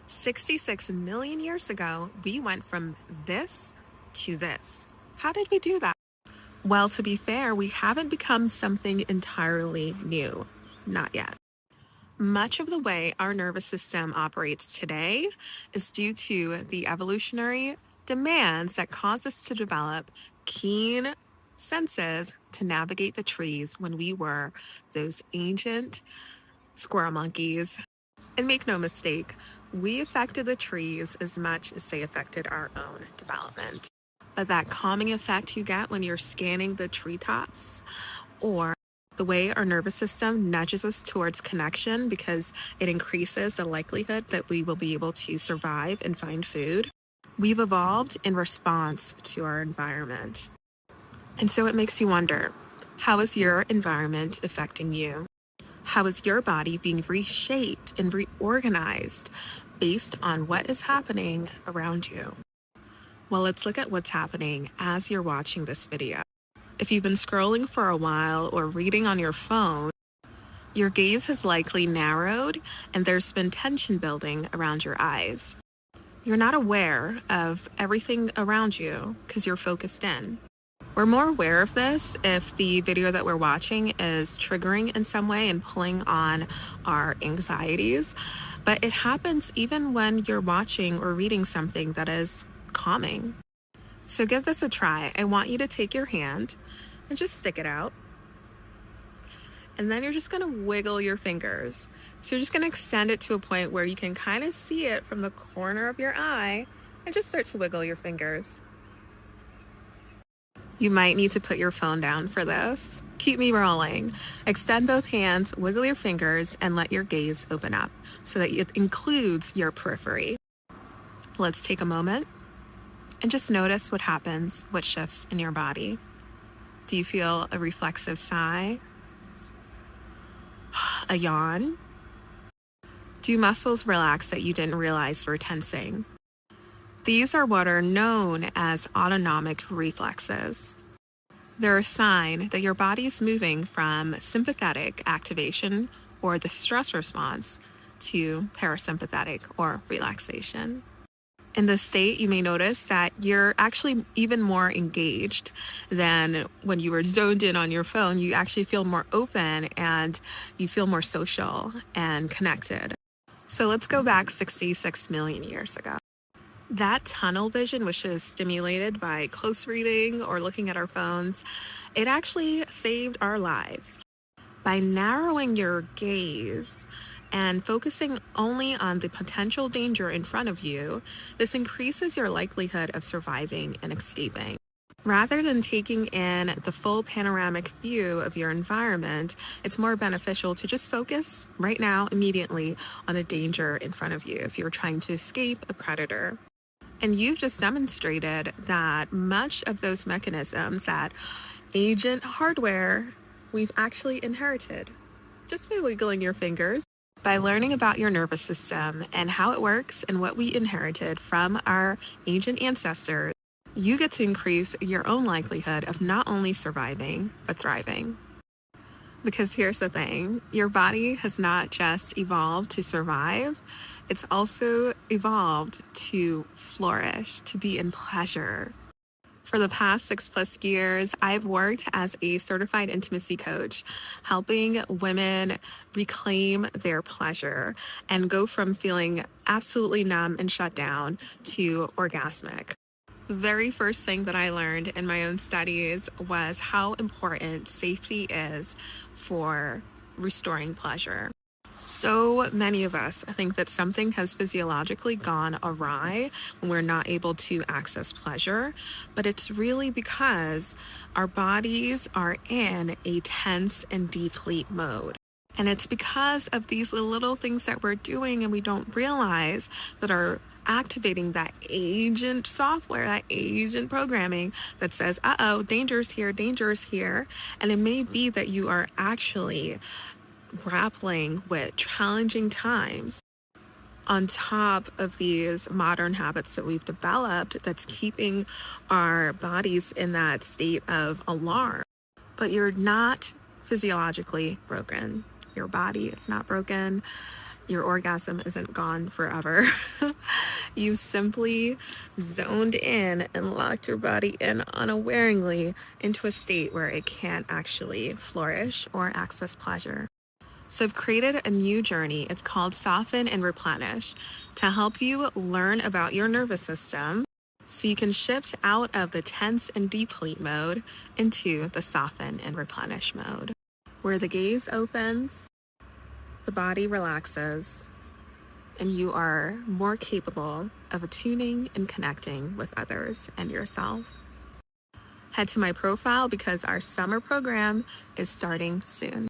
66 million years ago, we went from this to this. How did we do that? Well, to be fair, we haven't become something entirely new. Not yet. Much of the way our nervous system operates today is due to the evolutionary demands that cause us to develop keen senses to navigate the trees when we were those ancient squirrel monkeys. And make no mistake, we affected the trees as much as they affected our own development. But that calming effect you get when you're scanning the treetops, or the way our nervous system nudges us towards connection because it increases the likelihood that we will be able to survive and find food, we've evolved in response to our environment. And so it makes you wonder, how is your environment affecting you? How is your body being reshaped and reorganized based on what is happening around you? Well, let's look at what's happening as you're watching this video. If you've been scrolling for a while or reading on your phone, your gaze has likely narrowed and there's been tension building around your eyes. You're not aware of everything around you because you're focused in. We're more aware of this if the video that we're watching is triggering in some way and pulling on our anxieties, but it happens even when you're watching or reading something that is calming. So give this a try. I want you to take your hand and just stick it out. And then you're just going to wiggle your fingers. So you're just going to extend it to a point where you can kind of see it from the corner of your eye and just start to wiggle your fingers. You might need to put your phone down for this. Keep me rolling. Extend both hands, wiggle your fingers, and let your gaze open up so that it includes your periphery. Let's take a moment and just notice what happens, what shifts in your body. Do you feel a reflexive sigh? A yawn? Do muscles relax that you didn't realize were tensing? These are what are known as autonomic reflexes. They're a sign that your body is moving from sympathetic activation, or the stress response, to parasympathetic, or relaxation. In this state, you may notice that you're actually even more engaged than when you were zoned in on your phone. You actually feel more open and you feel more social and connected. So let's go back 66 million years ago. That tunnel vision, which is stimulated by close reading or looking at our phones, it actually saved our lives. By narrowing your gaze and focusing only on the potential danger in front of you, this increases your likelihood of surviving and escaping. Rather than taking in the full panoramic view of your environment, it's more beneficial to just focus right now, immediately, on a danger in front of you if you're trying to escape a predator. And you've just demonstrated that much of those mechanisms, that ancient hardware, we've actually inherited just by wiggling your fingers. By learning about your nervous system and how it works and what we inherited from our ancient ancestors, you get to increase your own likelihood of not only surviving, but thriving. Because here's the thing, your body has not just evolved to survive, it's also evolved to flourish, to be in pleasure. For the past 6+ years, I've worked as a certified intimacy coach, helping women reclaim their pleasure and go from feeling absolutely numb and shut down to orgasmic. The very first thing that I learned in my own studies was how important safety is for restoring pleasure. So many of us think that something has physiologically gone awry when we're not able to access pleasure, but it's really because our bodies are in a tense and deplete mode. And it's because of these little things that we're doing and we don't realize that are activating that ancient software, that ancient programming that says, uh-oh, danger's here, danger's here. And it may be that you are actually grappling with challenging times on top of these modern habits that we've developed that's keeping our bodies in that state of alarm. But you're not physiologically broken. Your body is not broken. your orgasm isn't gone forever. You simply zoned in and locked your body in unawareingly into a state where it can't actually flourish or access pleasure. So I've created a new journey. It's called Soften and Replenish, to help you learn about your nervous system so you can shift out of the tense and deplete mode into the soften and replenish mode, where the gaze opens, the body relaxes, and you are more capable of attuning and connecting with others and yourself. Head to my profile because our summer program is starting soon.